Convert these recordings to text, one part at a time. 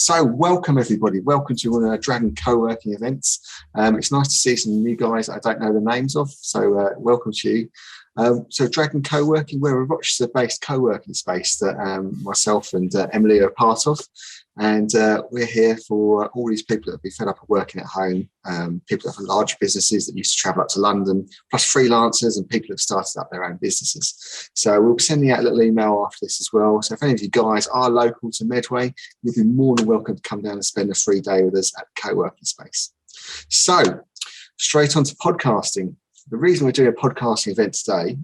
So welcome everybody, welcome to one of our Dragon Co-working events. It's nice to see some new guys that I don't know the names of, so welcome to you. So Dragon Co-working, we're a Rochester-based co-working space that myself and Emily are a part of. And we're here for all these people that have been fed up of working at home, people that have large businesses that used to travel up to London, plus freelancers and people that have started up their own businesses. So we'll be sending out a little email after this as well. So if any of you guys are local to Medway, you'll be more than welcome to come down and spend a free day with us at the co-working space. So straight on to podcasting. The reason we're doing a podcasting event today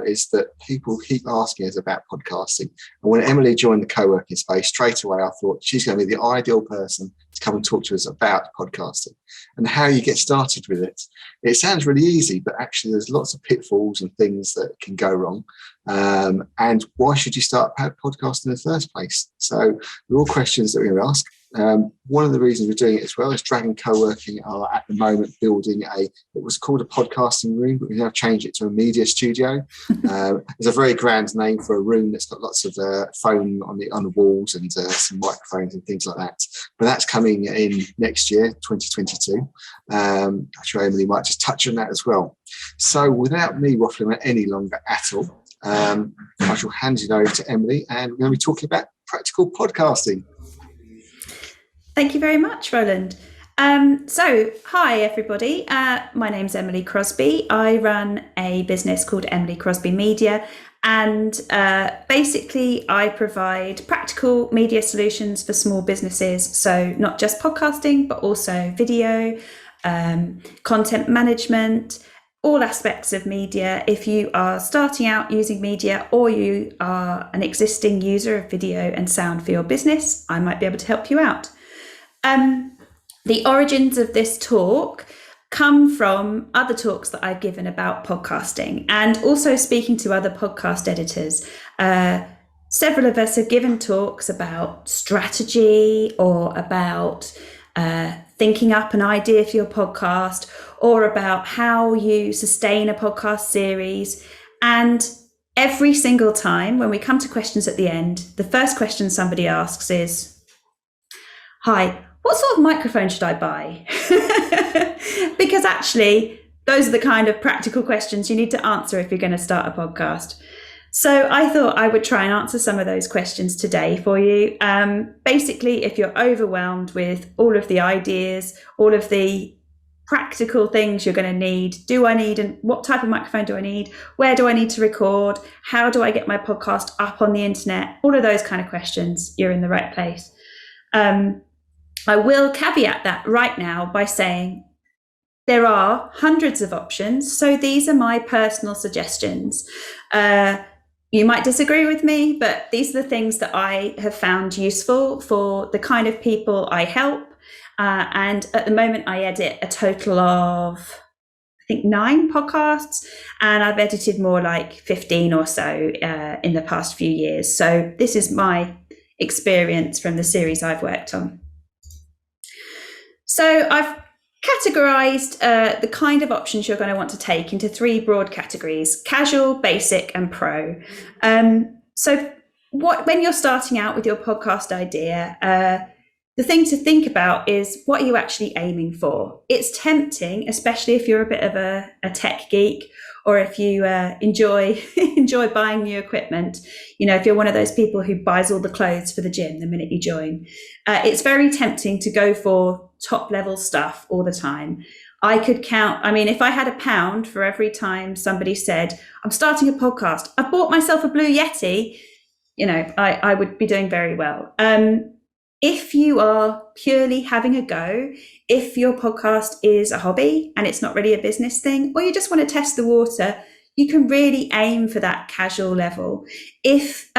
is that people keep asking us about podcasting. And when Emily joined the co-working space, straight away I thought she's going to be the ideal person to come and talk to us about podcasting and how you get started with it. It sounds really easy, but actually there's lots of pitfalls and things that can go wrong. And why should you start podcasting in the first place? So they're all questions that we're going to ask. One of the reasons we're doing it as well is Dragon Co-working are at the moment building it was called a podcasting room, but we've now changed it to a media studio. It's a very grand name for a room that's got lots of foam on the walls and some microphones and things like that. But that's coming in next year, 2022. I'm sure Emily might just touch on that as well. So without me waffling any longer at all, I shall hand it over to Emily and we're going to be talking about practical podcasting. Thank you very much, Roland. So, hi everybody. My name's Emily Crosby. I run a business called Emily Crosby Media, and basically I provide practical media solutions for small businesses. So not just podcasting, but also video, content management, all aspects of media. If you are starting out using media or you are an existing user of video and sound for your business, I might be able to help you out. The origins of this talk come from other talks that I've given about podcasting and also speaking to other podcast editors. Several of us have given talks about strategy or about thinking up an idea for your podcast or about how you sustain a podcast series. And every single time when we come to questions at the end, the first question somebody asks is, "Hi, what sort of microphone should I buy?" Because actually, those are the kind of practical questions you need to answer if you're going to start a podcast. So I thought I would try and answer some of those questions today for you. Basically, if you're overwhelmed with all of the ideas, all of the practical things you're going to need, what type of microphone do I need? Where do I need to record? How do I get my podcast up on the internet? All of those kind of questions, you're in the right place. I will caveat that right now by saying there are hundreds of options. So these are my personal suggestions. You might disagree with me, but these are the things that I have found useful for the kind of people I help. And at the moment, I edit a total of, I think, 9 podcasts, and I've edited more like 15 or so in the past few years. So this is my experience from the series I've worked on. So I've categorized the kind of options you're going to want to take into 3 broad categories: casual, basic, and pro. So when you're starting out with your podcast idea, the thing to think about is, what are you actually aiming for? It's tempting, especially if you're a bit of a tech geek, or if you enjoy buying new equipment. You know, if you're one of those people who buys all the clothes for the gym the minute you join, it's very tempting to go for top level stuff all the time. I could count, if I had £1 for every time somebody said, "I'm starting a podcast, I bought myself a Blue Yeti," I would be doing very well. If you are purely having a go, if your podcast is a hobby and it's not really a business thing, or you just want to test the water, you can really aim for that casual level. If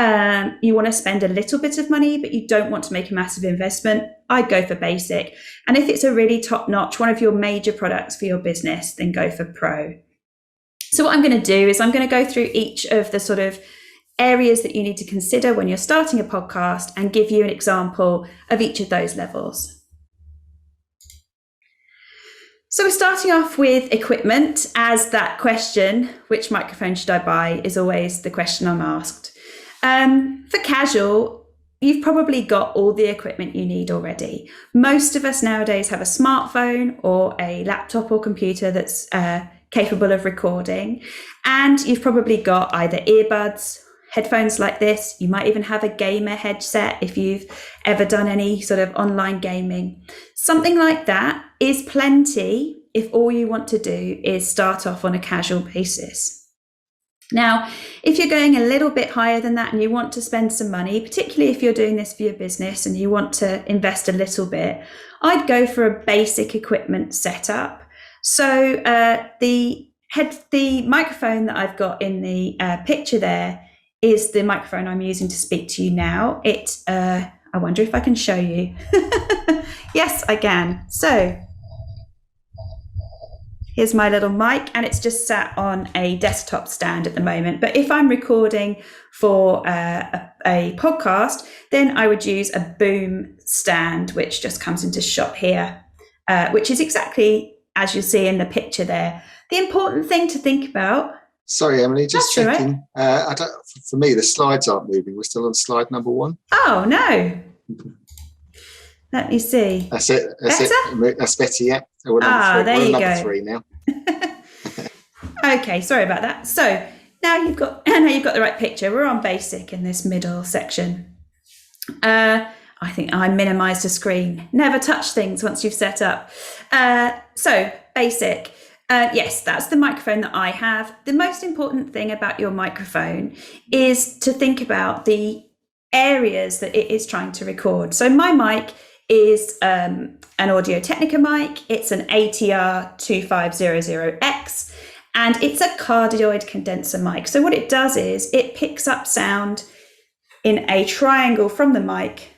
you want to spend a little bit of money, but you don't want to make a massive investment, I'd go for basic. And if it's a really top-notch, one of your major products for your business, then go for pro. So what I'm going to do is I'm going to go through each of the sort of areas that you need to consider when you're starting a podcast and give you an example of each of those levels. So we're starting off with equipment, as that question, which microphone should I buy, is always the question I'm asked. For casual, you've probably got all the equipment you need already. Most of us nowadays have a smartphone or a laptop or computer that's capable of recording. And you've probably got either earbuds, headphones like this. You might even have a gamer headset if you've ever done any sort of online gaming. Something like that is plenty if all you want to do is start off on a casual basis. Now, if you're going a little bit higher than that and you want to spend some money, particularly if you're doing this for your business and you want to invest a little bit, I'd go for a basic equipment setup. So the microphone that I've got in the picture there is the microphone I'm using to speak to you now. I wonder if I can show you. Yes, I can. So here's my little mic, and it's just sat on a desktop stand at the moment. But if I'm recording for a podcast, then I would use a boom stand, which just comes into shot here, which is exactly as you'll see in the picture there. The important thing to think about. Sorry, Emily, just That's checking. Right. For me, the slides aren't moving. We're still on slide number 1. Oh, no. Let me see. That's it. That's better, yeah. So there you number go. 3 now. Okay, sorry about that. So now you've got the right picture. We're on basic in this middle section. I think I minimized the screen. Never touch things once you've set up. So basic. Yes, that's the microphone that I have. The most important thing about your microphone is to think about the areas that it is trying to record. So my mic is an Audio-Technica mic. It's an ATR 2500X, and it's a cardioid condenser mic. So what it does is it picks up sound in a triangle from the mic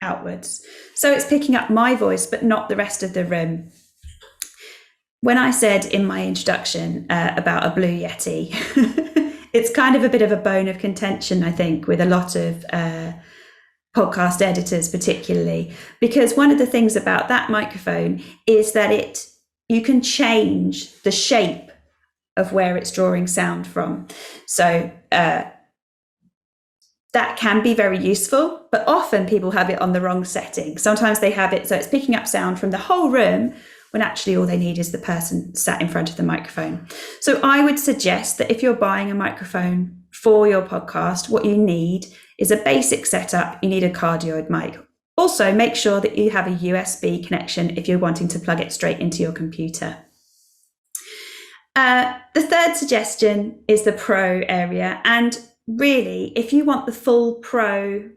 outwards. So it's picking up my voice, but not the rest of the room. When I said in my introduction about a Blue Yeti, it's kind of a bit of a bone of contention, I think, with a lot of podcast editors particularly, because one of the things about that microphone is that you can change the shape of where it's drawing sound from. So that can be very useful, but often people have it on the wrong setting. Sometimes they have it so it's picking up sound from the whole room when actually all they need is the person sat in front of the microphone. So I would suggest that if you're buying a microphone for your podcast, what you need is a basic setup. You need a cardioid mic. Also, make sure that you have a USB connection if you're wanting to plug it straight into your computer. The third suggestion is the pro area. And really, if you want the full pro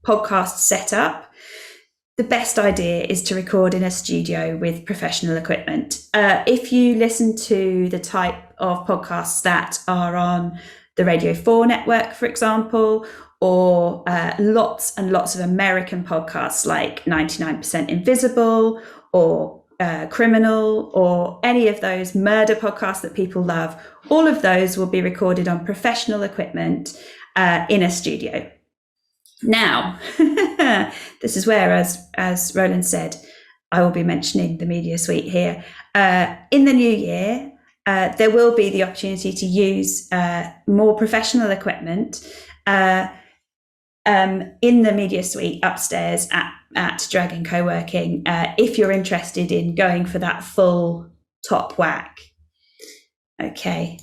podcast setup, the best idea is to record in a studio with professional equipment. If you listen to the type of podcasts that are on the Radio 4 network, for example, or lots and lots of American podcasts like 99% Invisible or Criminal, or any of those murder podcasts that people love, all of those will be recorded on professional equipment in a studio. Now, this is where, as Roland said, I will be mentioning the Media Suite here. In the new year, there will be the opportunity to use more professional equipment in the Media Suite upstairs at Dragon Coworking, if you're interested in going for that full top whack. Okay,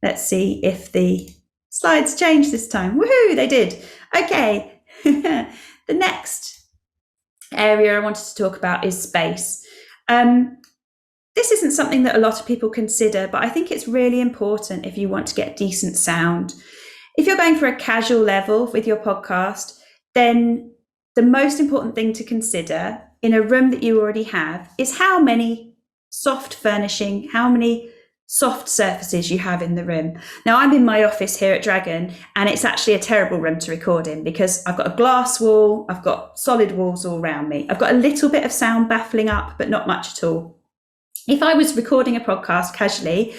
let's see if the slides change this time. Woohoo, they did. Okay. The next area I wanted to talk about is space. This isn't something that a lot of people consider, but I think it's really important if you want to get decent sound. If you're going for a casual level with your podcast, then the most important thing to consider in a room that you already have is how many soft furnishing, how many soft surfaces you have in the room. Now, I'm in my office here at Dragon, and it's actually a terrible room to record in because I've got a glass wall, I've got solid walls all around me. I've got a little bit of sound baffling up, but not much at all. If I was recording a podcast casually,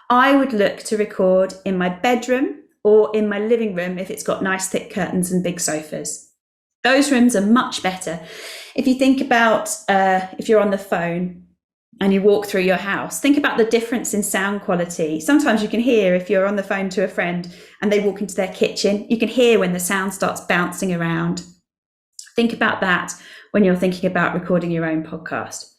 I would look to record in my bedroom or in my living room if it's got nice thick curtains and big sofas. Those rooms are much better. If you think about if you're on the phone and you walk through your house, think about the difference in sound quality. Sometimes you can hear, if you're on the phone to a friend and they walk into their kitchen, you can hear when the sound starts bouncing around. Think about that when you're thinking about recording your own podcast.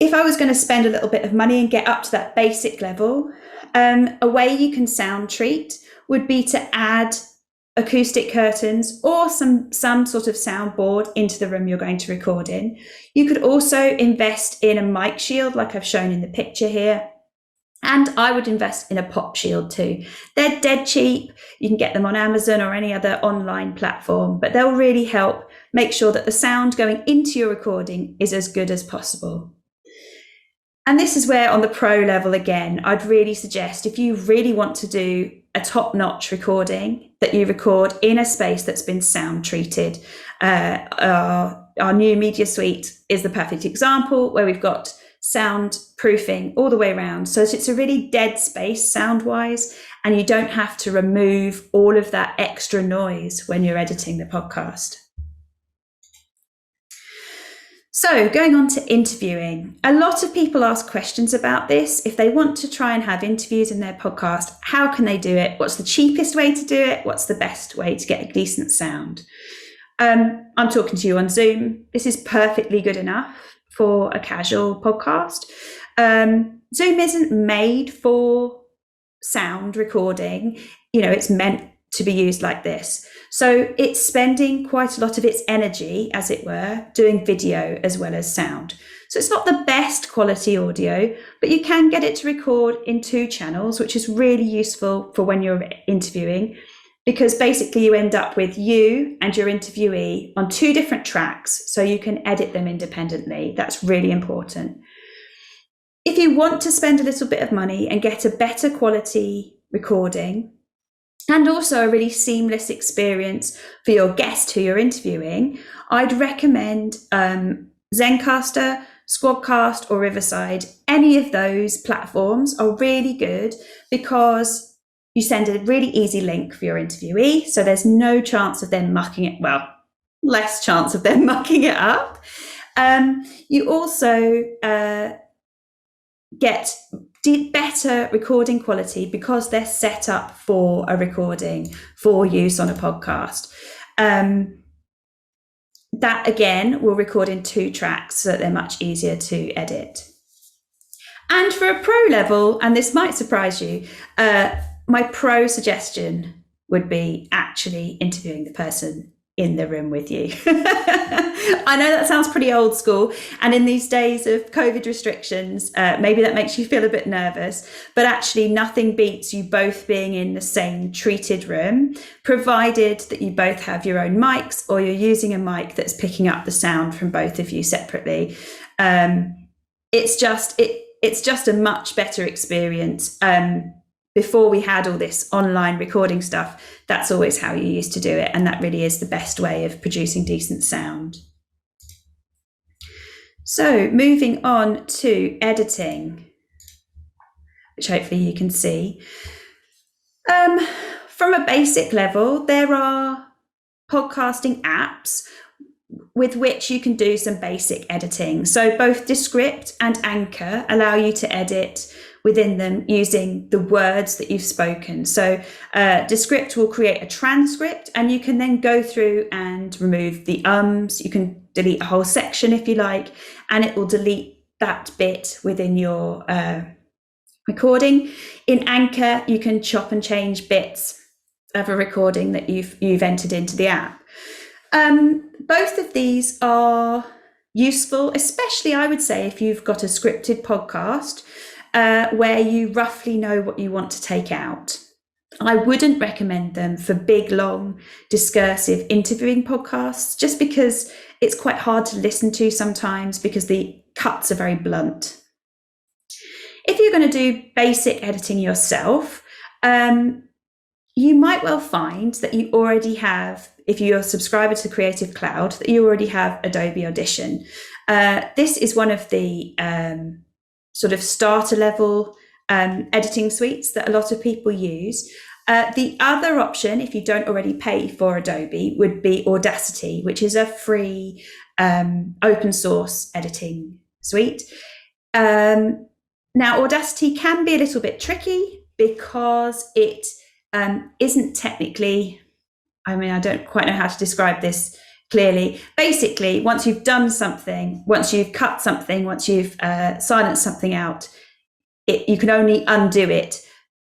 If I was going to spend a little bit of money and get up to that basic level, a way you can sound treat would be to add acoustic curtains or some sort of soundboard into the room you're going to record in. You could also invest in a mic shield like I've shown in the picture here. And I would invest in a pop shield too. They're dead cheap. You can get them on Amazon or any other online platform, but they'll really help make sure that the sound going into your recording is as good as possible. And this is where, on the pro level again, I'd really suggest, if you really want to do a top-notch recording, that you record in a space that's been sound treated. Our new media suite is the perfect example, where we've got soundproofing all the way around, so that it's a really dead space sound-wise, and you don't have to remove all of that extra noise when you're editing the podcast. So going on to interviewing, a lot of people ask questions about this. If they want to try and have interviews in their podcast, how can they do it? What's the cheapest way to do it? What's the best way to get a decent sound? I'm talking to you on Zoom. This is perfectly good enough for a casual podcast. Zoom isn't made for sound recording. It's meant to be used like this. So it's spending quite a lot of its energy, as it were, doing video as well as sound. So it's not the best quality audio, but you can get it to record in 2 channels, which is really useful for when you're interviewing, because basically you end up with you and your interviewee on 2 different tracks, so you can edit them independently. That's really important. If you want to spend a little bit of money and get a better quality recording, and also a really seamless experience for your guest who you're interviewing, I'd recommend Zencastr, Squadcast or Riverside. Any of those platforms are really good because you send a really easy link for your interviewee, so there's no chance of them mucking it, less chance of them mucking it up. You also get better recording quality because they're set up for a recording for use on a podcast. That again will record in 2 tracks, so that they're much easier to edit. And for a pro level, and this might surprise you, my pro suggestion would be actually interviewing the person in the room with you. I know that sounds pretty old school, and in these days of COVID restrictions, maybe that makes you feel a bit nervous, but actually nothing beats you both being in the same treated room, provided that you both have your own mics or you're using a mic that's picking up the sound from both of you separately. It's just a much better experience. Before we had all this online recording stuff, that's always how you used to do it. And that really is the best way of producing decent sound. So moving on to editing, which hopefully you can see. From a basic level, there are podcasting apps with which you can do some basic editing. So both Descript and Anchor allow you to edit within them using the words that you've spoken. So Descript will create a transcript, and you can then go through and remove the ums. You can delete a whole section if you like, and it will delete that bit within your recording. In Anchor, you can chop and change bits of a recording that you've entered into the app. Both of these are useful, especially I would say if you've got a scripted podcast where you roughly know what you want to take out. I wouldn't recommend them for big, long, discursive interviewing podcasts, just because it's quite hard to listen to sometimes because the cuts are very blunt. If you're going to do basic editing yourself, you might well find that you already have, if you're a subscriber to Creative Cloud, that you already have Adobe Audition. This is one of the sort of starter level editing suites that a lot of people use. The other option, if you don't already pay for Adobe, would be Audacity, which is a free open source editing suite. Now, Audacity can be a little bit tricky because it isn't technically, I don't quite know how to describe this clearly. Basically, once you've done something, once you've cut something, once you've silenced something out, you can only undo it.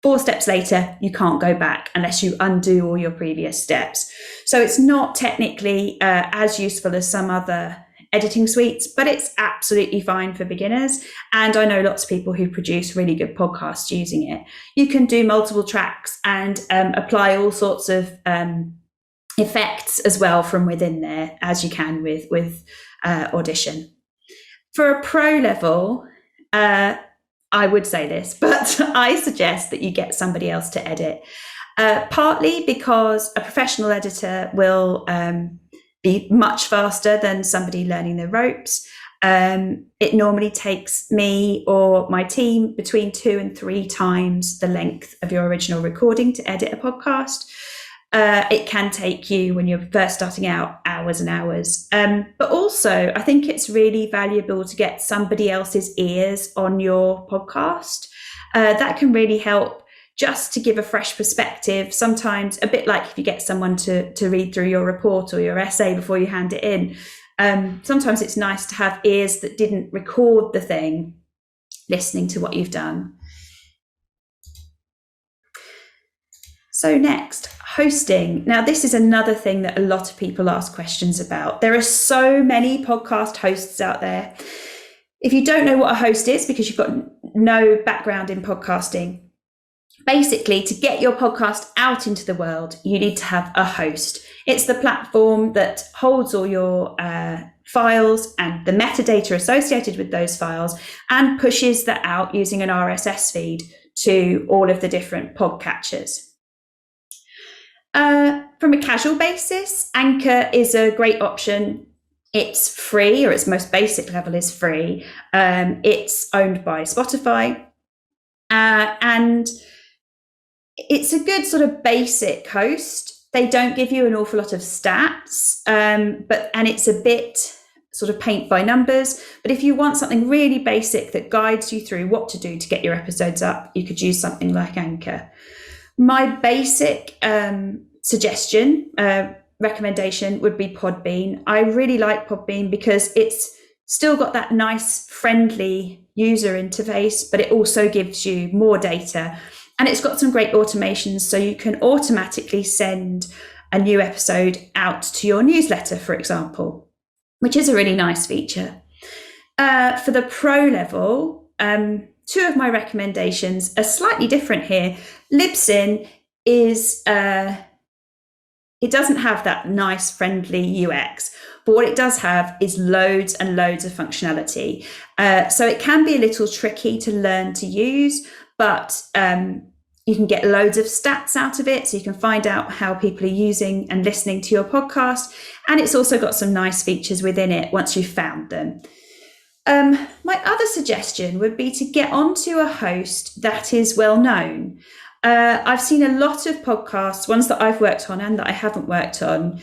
4 steps later, you can't go back unless you undo all your previous steps. So it's not technically as useful as some other editing suites, but it's absolutely fine for beginners. And I know lots of people who produce really good podcasts using it. You can do multiple tracks and apply all sorts of effects as well from within there, as you can with Audition. For a pro level, I would say this, but I suggest that you get somebody else to edit, partly because a professional editor will be much faster than somebody learning the ropes. It normally takes me or my team between 2 and 3 times the length of your original recording to edit a podcast. It can take you, when you're first starting out, hours and hours. But also, I think it's really valuable to get somebody else's ears on your podcast. That can really help just to give a fresh perspective. Sometimes, a bit like if you get someone to read through your report or your essay before you hand it in. Sometimes it's nice to have ears that didn't record the thing, listening to what you've done. So next, hosting. Now, this is another thing that a lot of people ask questions about. There are so many podcast hosts out there. If you don't know what a host is because you've got no background in podcasting, basically, to get your podcast out into the world, you need to have a host. It's the platform that holds all your files and the metadata associated with those files and pushes that out using an RSS feed to all of the different podcatchers. From a casual basis, Anchor is a great option. It's free, or its most basic level is free. It's owned by Spotify, and it's a good sort of basic host. They don't give you an awful lot of stats, and it's a bit sort of paint by numbers. But if you want something really basic that guides you through what to do to get your episodes up, you could use something like Anchor. My basic suggestion, recommendation would be Podbean. I really like Podbean because it's still got that nice, friendly user interface, but it also gives you more data. And it's got some great automations, so you can automatically send a new episode out to your newsletter, for example, which is a really nice feature. For the pro level, 2 of my recommendations are slightly different here. Libsyn is, it doesn't have that nice, friendly UX, but what it does have is loads and loads of functionality. So it can be a little tricky to learn to use, but you can get loads of stats out of it. So you can find out how people are using and listening to your podcast. And it's also got some nice features within it once you've found them. My other suggestion would be to get onto a host that is well known. I've seen a lot of podcasts, ones that I've worked on and that I haven't worked on,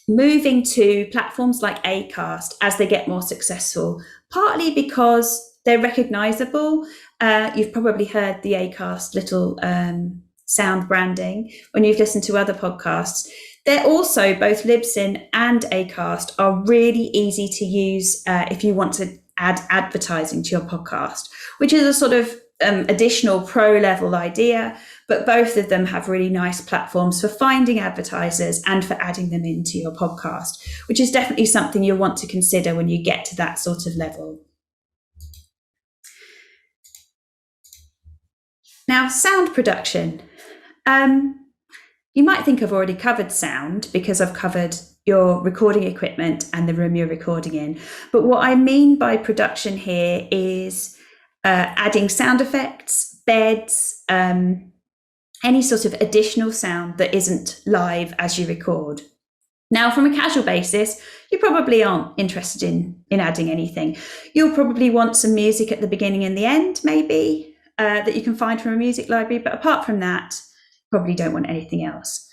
moving to platforms like Acast as they get more successful, partly because they're recognizable. You've probably heard the Acast little sound branding when you've listened to other podcasts. They're also, both Libsyn and Acast are really easy to use if you want to add advertising to your podcast, which is a sort of additional pro level idea, but both of them have really nice platforms for finding advertisers and for adding them into your podcast, which is definitely something you'll want to consider when you get to that sort of level. Now, sound production. You might think I've already covered sound because I've covered your recording equipment and the room you're recording in. But what I mean by production here is adding sound effects, beds, any sort of additional sound that isn't live as you record. Now, from a casual basis, you probably aren't interested in adding anything. You'll probably want some music at the beginning and the end, maybe, that you can find from a music library. But apart from that, probably don't want anything else.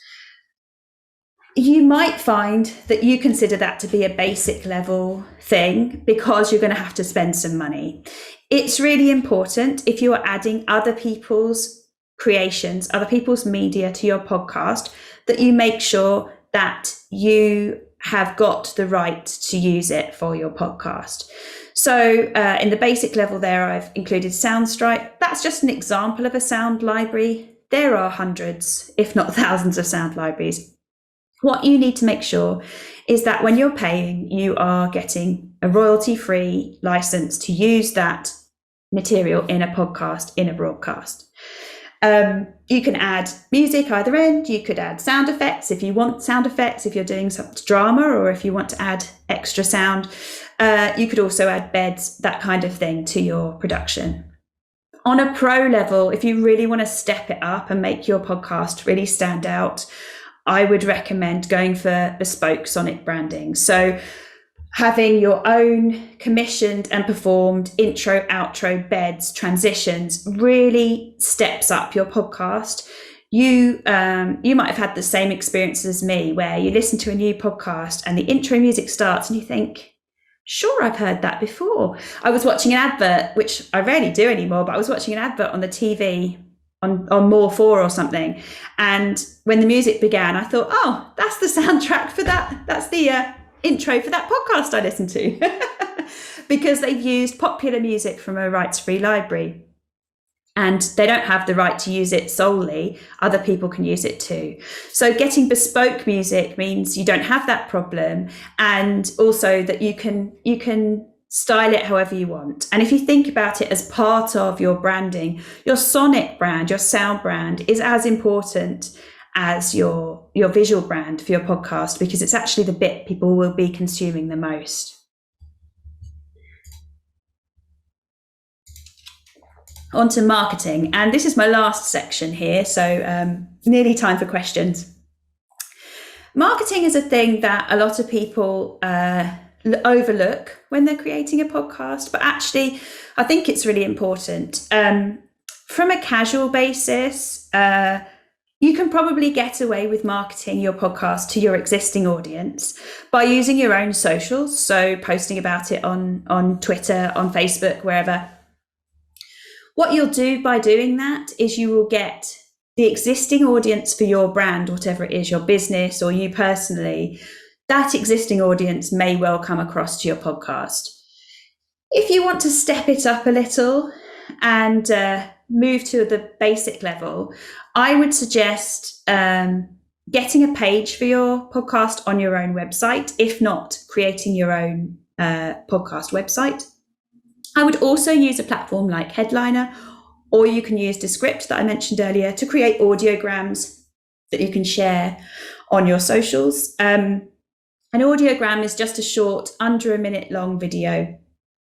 You might find that you consider that to be a basic level thing because you're going to have to spend some money. It's really important if you're adding other people's creations, other people's media to your podcast, that you make sure that you have got the right to use it for your podcast. So in the basic level there, I've included Soundstripe. That's just an example of a sound library. There are hundreds, if not thousands, of sound libraries. What you need to make sure is that when you're paying, you are getting a royalty-free license to use that material in a podcast, in a broadcast. You can add music either end. You could add sound effects if you want sound effects, if you're doing some drama, or if you want to add extra sound. You could also add beds, that kind of thing, to your production. On a pro level, if you really want to step it up and make your podcast really stand out, I would recommend going for bespoke sonic branding. So having your own commissioned and performed intro, outro, beds, transitions really steps up your podcast. You might have had the same experience as me, where you listen to a new podcast and the intro music starts and you think, sure, I've heard that before. I was watching an advert, which I rarely do anymore, but I was watching an advert on the TV on More 4 or something. And when the music began, I thought, oh, that's the soundtrack for that. That's the intro for that podcast I listened to. Because they've used popular music from a rights-free library. And they don't have the right to use it solely. Other people can use it too. So getting bespoke music means you don't have that problem. And also that you can style it however you want. And if you think about it as part of your branding, your sonic brand, your sound brand is as important as your visual brand for your podcast, because it's actually the bit people will be consuming the most. On to marketing, and this is my last section here, so nearly time for questions. Marketing is a thing that a lot of people overlook when they're creating a podcast, but actually I think it's really important. From a casual basis, you can probably get away with marketing your podcast to your existing audience by using your own socials, so posting about it on Twitter, on Facebook, wherever. What you'll do by doing that is you will get the existing audience for your brand, whatever it is, your business or you personally, that existing audience may well come across to your podcast. If you want to step it up a little and move to the basic level, I would suggest getting a page for your podcast on your own website, if not creating your own podcast website. I would also use a platform like Headliner, or you can use Descript that I mentioned earlier to create audiograms that you can share on your socials. An audiogram is just a short, under a minute long video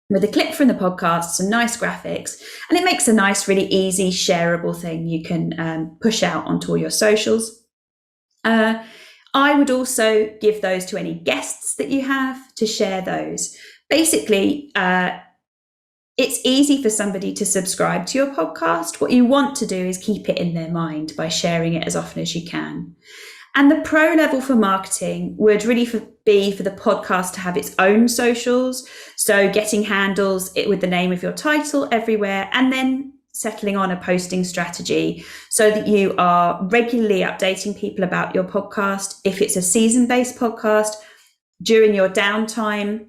with a clip from the podcast, some nice graphics, and it makes a nice, really easy, shareable thing you can push out onto all your socials. I would also give those to any guests that you have to share those. Basically, it's easy for somebody to subscribe to your podcast. What you want to do is keep it in their mind by sharing it as often as you can. And the pro level for marketing would really be for the podcast to have its own socials. So getting handles with the name of your title everywhere, and then settling on a posting strategy so that you are regularly updating people about your podcast. If it's a season-based podcast, during your downtime,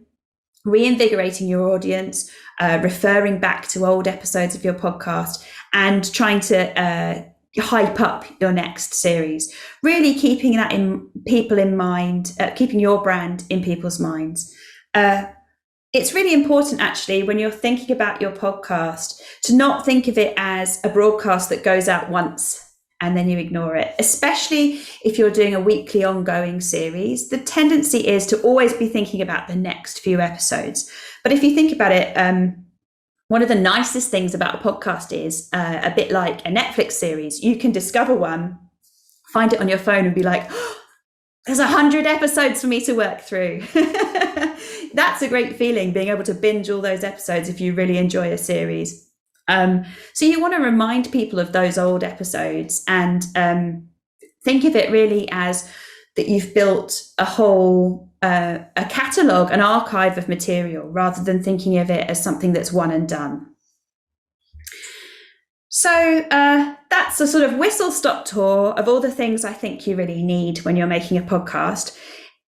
reinvigorating your audience, referring back to old episodes of your podcast, and trying to hype up your next series. Really keeping that in people in mind, keeping your brand in people's minds. It's really important, actually, when you're thinking about your podcast, to not think of it as a broadcast that goes out once and then you ignore it, especially if you're doing a weekly ongoing series. The tendency is to always be thinking about the next few episodes. But if you think about it, one of the nicest things about a podcast is a bit like a Netflix series. You can discover one, find it on your phone and be like, oh, there's 100 episodes for me to work through. That's a great feeling, being able to binge all those episodes if you really enjoy a series. So you want to remind people of those old episodes and think of it really as that you've built a whole a catalogue, an archive of material, rather than thinking of it as something that's one and done. So that's a sort of whistle-stop tour of all the things I think you really need when you're making a podcast.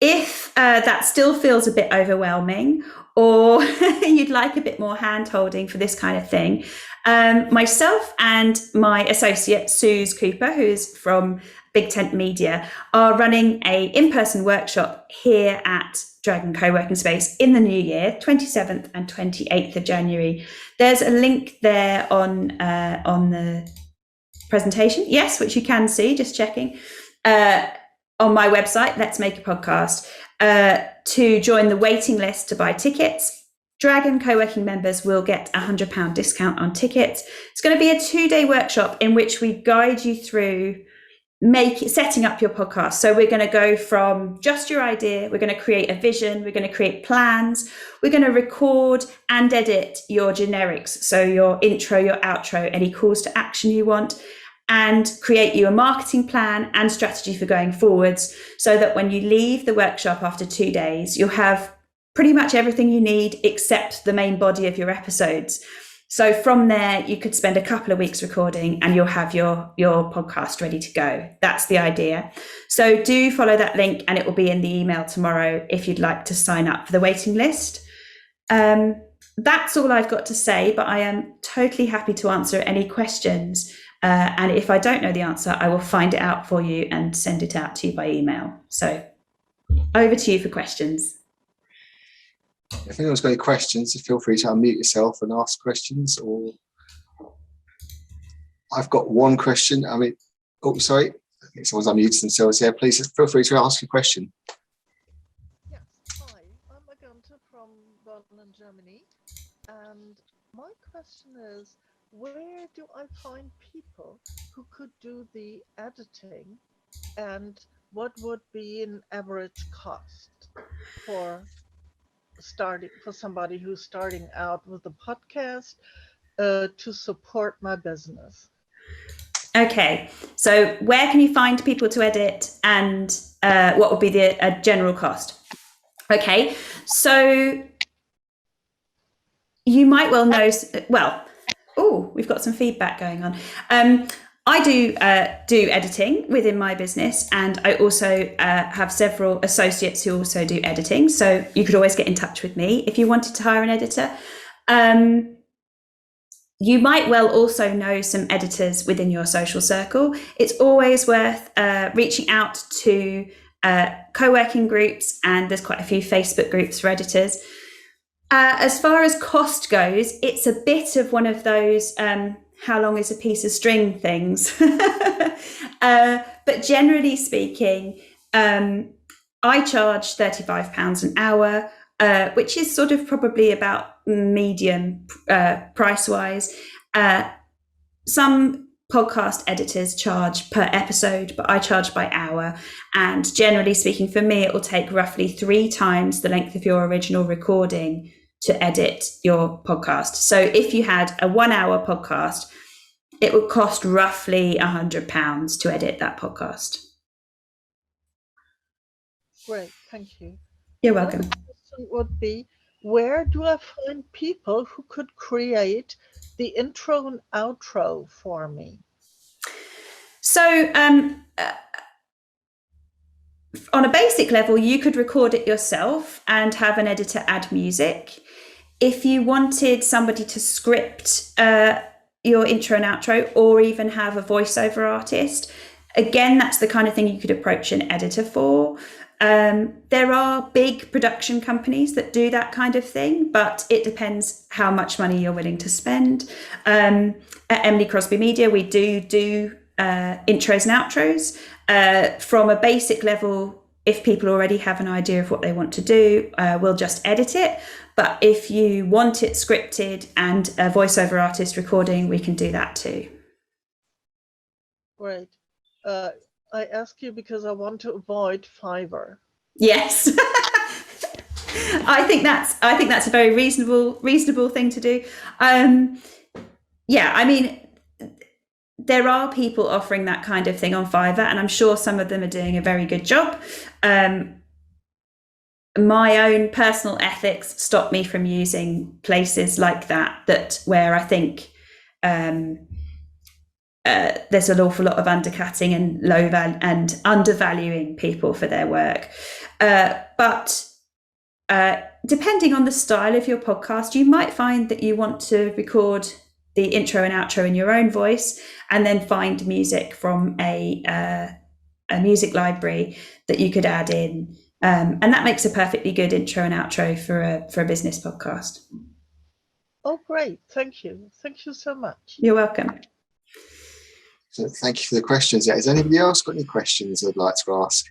If that still feels a bit overwhelming, or you'd like a bit more hand-holding for this kind of thing, myself and my associate, Suze Cooper, who's from Big Tent Media, are running a in-person workshop here at Dragon Co-working Space in the new year, 27th and 28th of January. There's a link there on the presentation, yes, which you can see, just checking, on my website, Let's Make a Podcast, to join the waiting list to buy tickets. Dragon Co-working members will get a £100 discount on tickets. It's going to be a 2-day workshop in which we guide you through setting up your podcast. So we're going to go from just your idea, we're going to create a vision, we're going to create plans, we're going to record and edit your generics, so your intro, your outro, any calls to action you want, and create you a marketing plan and strategy for going forwards, so that when you leave the workshop after 2 days, you'll have pretty much everything you need except the main body of your episodes. So from there, you could spend a couple of weeks recording and you'll have your podcast ready to go. That's the idea. So do follow that link and it will be in the email tomorrow if you'd like to sign up for the waiting list. That's all I've got to say, but I am totally happy to answer any questions. And if I don't know the answer, I will find it out for you and send it out to you by email. So over to you for questions. If anyone's got any questions, feel free to unmute yourself and ask questions. Or I've got one question. I think someone's unmuted themselves here. Please feel free to ask a question. Yes, hi. I'm Aganta from Roland, Germany. And my question is, where do I find people who could do the editing, and what would be an average cost for somebody who's starting out with a podcast to support my business? Okay, so where can you find people to edit, and what would be the general cost? Okay, so you might well know, we've got some feedback going on. I do editing within my business, and I also have several associates who also do editing. So you could always get in touch with me if you wanted to hire an editor. You might well also know some editors within your social circle. It's always worth reaching out to co-working groups, and there's quite a few Facebook groups for editors. As far as cost goes, it's a bit of one of those how long is a piece of string things. But generally speaking, I charge £35 an hour, which is sort of probably about medium price-wise. Some podcast editors charge per episode, but I charge by hour. And generally speaking, for me, it will take roughly 3 times the length of your original recording to edit your podcast. So if you had a 1-hour podcast, it would cost roughly £100 to edit that podcast. Great, thank you. You're welcome. Another question would be, where do I find people who could create the intro and outro for me? So on a basic level, you could record it yourself and have an editor add music. If you wanted somebody to script your intro and outro, or even have a voiceover artist, again, that's the kind of thing you could approach an editor for. There are big production companies that do that kind of thing, but it depends how much money you're willing to spend. At Emily Crosby Media, we do intros and outros. From a basic level, if people already have an idea of what they want to do, we'll just edit it. But if you want it scripted and a voiceover artist recording, we can do that too. Great. I ask you because I want to avoid Fiverr. Yes. I think that's a very reasonable thing to do. Yeah, I mean, there are people offering that kind of thing on Fiverr, and I'm sure some of them are doing a very good job. My own personal ethics stop me from using places like that where I think there's an awful lot of undercutting and and undervaluing people for their work. But depending on the style of your podcast, you might find that you want to record the intro and outro in your own voice, and then find music from a music library that you could add in, and that makes a perfectly good intro and outro for a business podcast. Oh, great! Thank you so much. You're welcome. So thank you for the questions. Yeah, has anybody else got any questions they'd like to ask?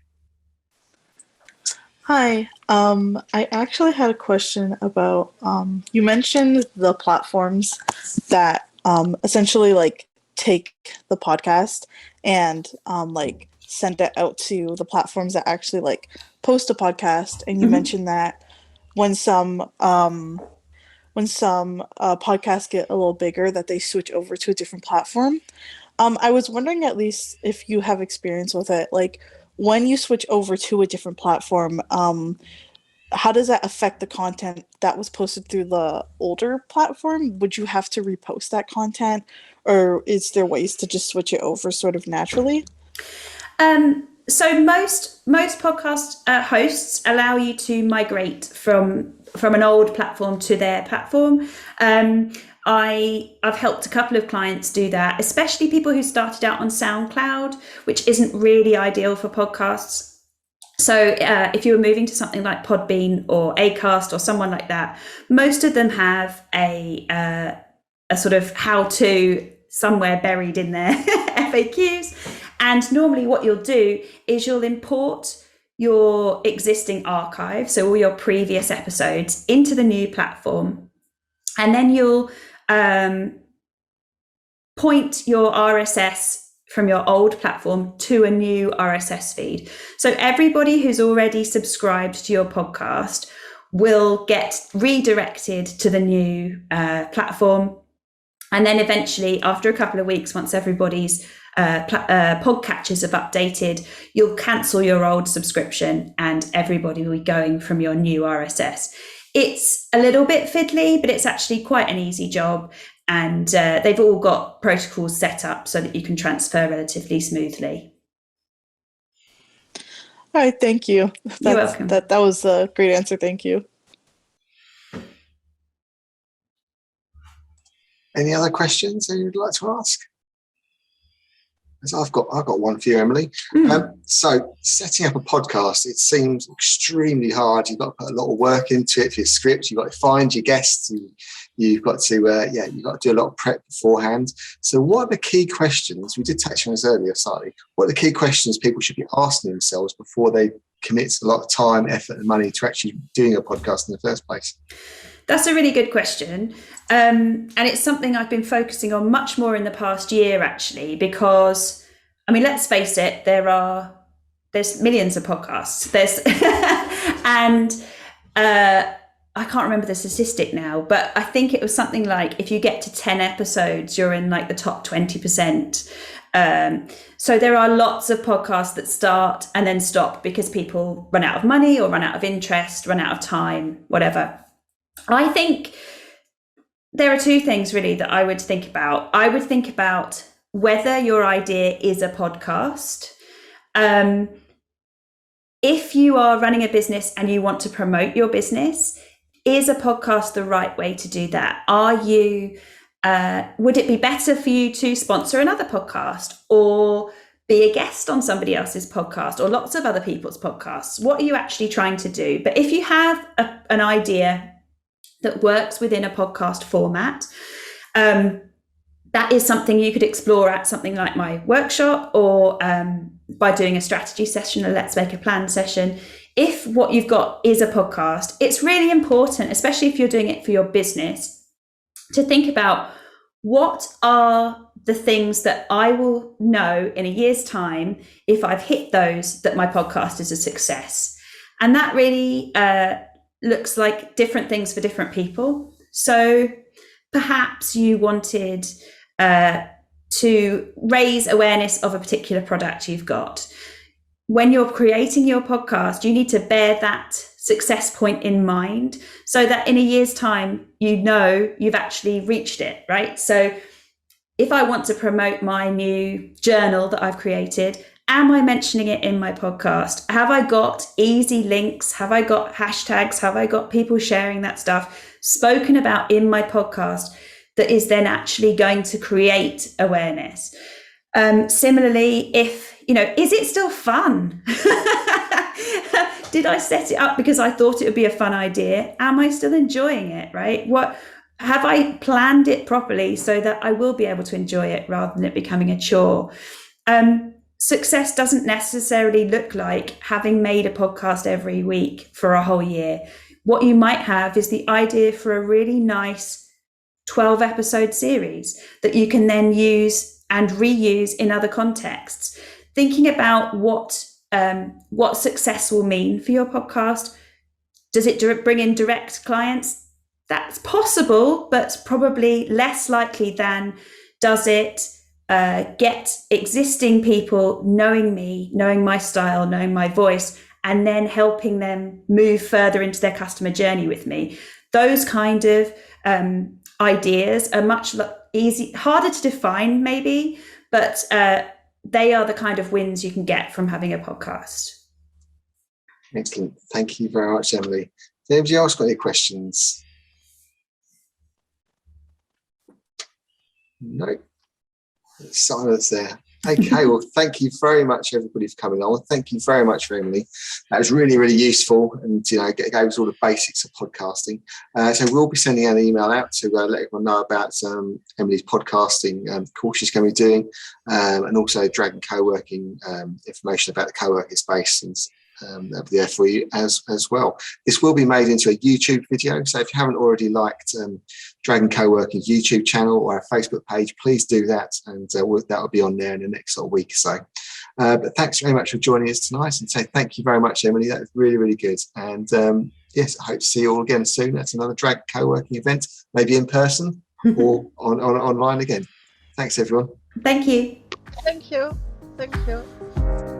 Hi, I actually had a question about, you mentioned the platforms that essentially like take the podcast and like send it out to the platforms that actually like post a podcast. And you mentioned that when some podcasts get a little bigger, that they switch over to a different platform. I was wondering at least if you have experience with it, like when you switch over to a different platform, how does that affect the content that was posted through the older platform? Would you have to repost that content, or is there ways to just switch it over sort of naturally? So most podcast hosts allow you to migrate from an old platform to their platform. I've helped a couple of clients do that, especially people who started out on SoundCloud, which isn't really ideal for podcasts. So if you were moving to something like Podbean or Acast or someone like that, most of them have a sort of how-to somewhere buried in their FAQs. And normally what you'll do is you'll import your existing archive, so all your previous episodes, into the new platform. And then you'll point your RSS from your old platform to a new RSS feed. So everybody who's already subscribed to your podcast will get redirected to the new platform. And then eventually, after a couple of weeks, once everybody's podcatchers have updated, you'll cancel your old subscription and everybody will be going from your new RSS. It's a little bit fiddly, but it's actually quite an easy job. And they've all got protocols set up so that you can transfer relatively smoothly. All right, thank you. You're welcome. That was a great answer. Thank you. Any other questions that you'd like to ask? I've got one for you, Emily. So setting up a podcast, it seems extremely hard. You've got to put a lot of work into it for your script. You've got to find your guests. You've got to you've got to do a lot of prep beforehand. So what are the key questions? We did touch on this earlier slightly. What are the key questions people should be asking themselves before they commit a lot of time, effort and money to actually doing a podcast in the first place? That's a really good question. And it's something I've been focusing on much more in the past year, actually, because, I mean, let's face it, there's millions of podcasts. And I can't remember the statistic now, but I think it was something like if you get to 10 episodes, you're in like the top 20%. So there are lots of podcasts that start and then stop because people run out of money or run out of interest, run out of time, whatever. I think there are two things really that I would think about. I would think about whether your idea is a podcast. If you are running a business and you want to promote your business, is a podcast the right way to do that? Would it be better for you to sponsor another podcast or be a guest on somebody else's podcast or lots of other people's podcasts? What are you actually trying to do? But if you have an idea that works within a podcast format, that is something you could explore at something like my workshop or by doing a strategy session, a Let's Make a Plan session. If what you've got is a podcast, it's really important, especially if you're doing it for your business, to think about what are the things that I will know in a year's time if I've hit those, that my podcast is a success. And that really looks like different things for different people. So perhaps you wanted to raise awareness of a particular product you've got. When you're creating your podcast, you need to bear that success point in mind so that in a year's time, you know you've actually reached it, right? So if I want to promote my new journal that I've created, am I mentioning it in my podcast? Have I got easy links? Have I got hashtags? Have I got people sharing that stuff spoken about in my podcast that is then actually going to create awareness? Similarly, if, is it still fun? Did I set it up because I thought it would be a fun idea? Am I still enjoying it, right? Have I planned it properly so that I will be able to enjoy it rather than it becoming a chore? Success doesn't necessarily look like having made a podcast every week for a whole year. What you might have is the idea for a really nice 12 episode series that you can then use and reuse in other contexts. Thinking about what success will mean for your podcast. Does it bring in direct clients? That's possible, but probably less likely than does it get existing people knowing me, knowing my style, knowing my voice, and then helping them move further into their customer journey with me. Those kind of ideas are much harder to define maybe, but they are the kind of wins you can get from having a podcast. Excellent. Thank you very much, Emily. Has anybody else got any questions? No. Silence there. Okay, well, thank you very much, everybody, for coming on. Thank you very much for Emily. That was really, really useful, and gave us all the basics of podcasting. So we'll be sending an email out to let everyone know about Emily's podcasting course she's going to be doing, and also Dragon Co-working information about the co-working space, and that'll be there for you as well. This will be made into a YouTube video, so if you haven't already liked Dragon Co-working's YouTube channel or our Facebook page, please do that, and that'll be on there in the next sort of week or so. But thanks very much for joining us tonight, and say thank you very much, Emily. That was really, really good. And yes, I hope to see you all again soon at another Dragon Co-working event, maybe in person or online again. Thanks, everyone. Thank you. Thank you. Thank you.